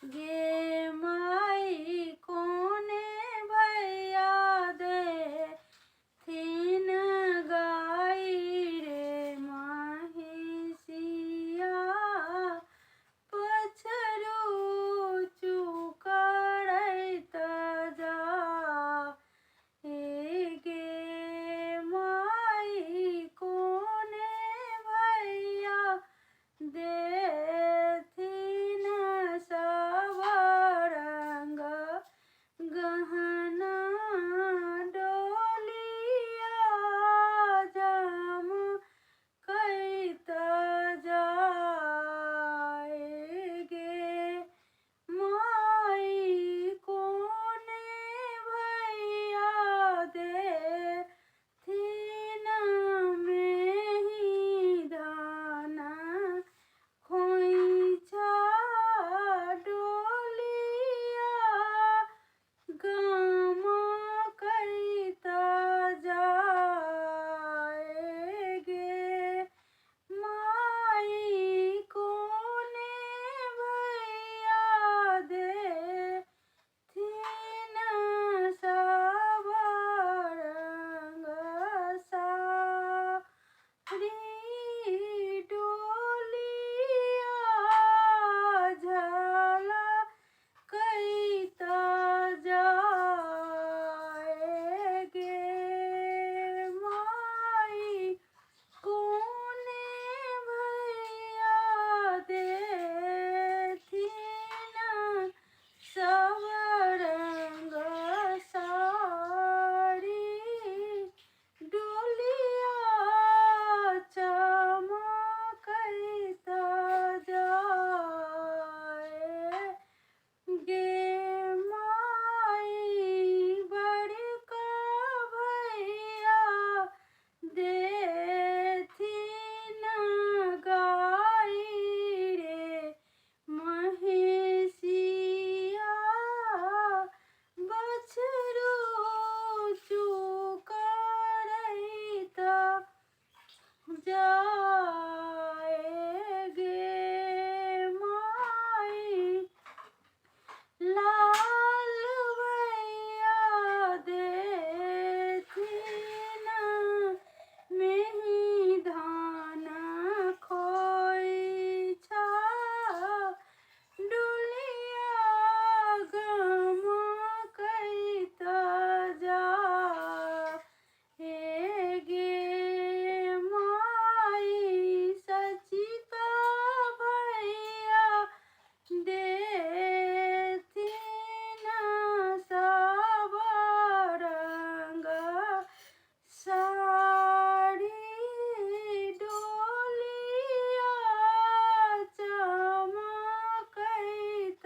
गे माई कोने भैया दे थीन गाई रे महिषिया पछरू चुकरैत जा गे माई कोने भैया देथिन सब रंग गहना डोलिया जम कैत जाए गे माई कोने भैया देथिन में ही दाना खोइछा डोलिया गम कैत जाए गे माई कोने भैया देथिन सब रंग साड़ी डोलिया झला कैत जाए गे माई कोने भैया देथिन सब रंग साड़ी डोलिया चमकैत जाए गे माई बड़का भैया देथिन गाई रे महिषिया बछरू चुकरैत जाए गे माई लाल भैया देथिन में धान खोइछा डोलिया गम कैत जाए गे माई सचिता भैया देथिन सब रंग साड़ी डोलिया चमकैत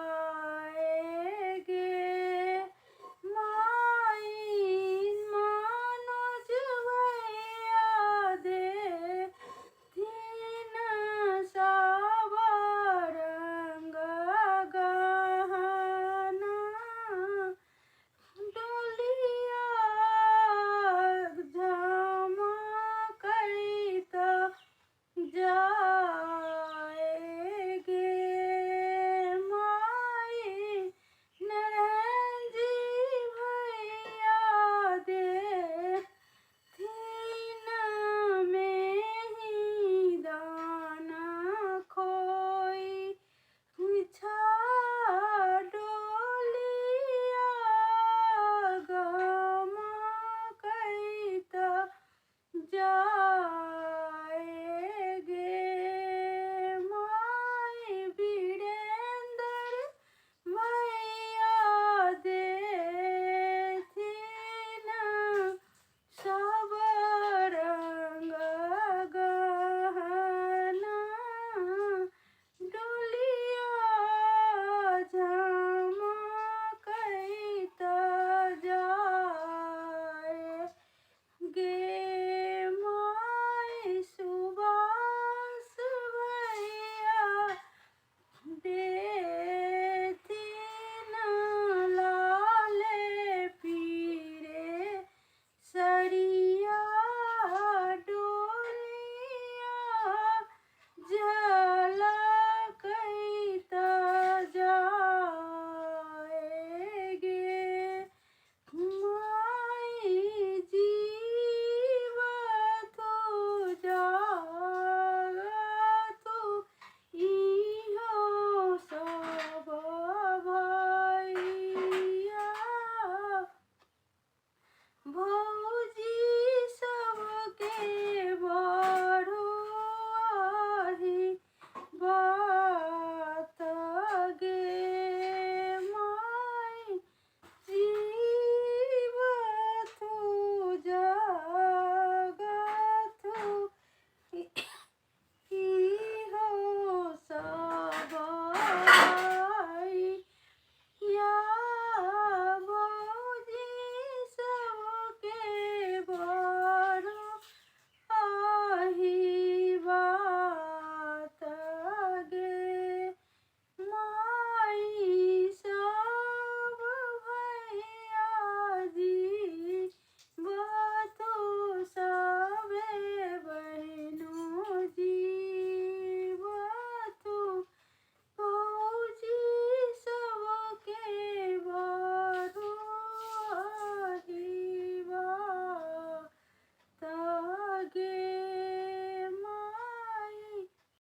जाए गे माई मनोज भैया देथिन सब रंग गहना डोलिया झमकैत जा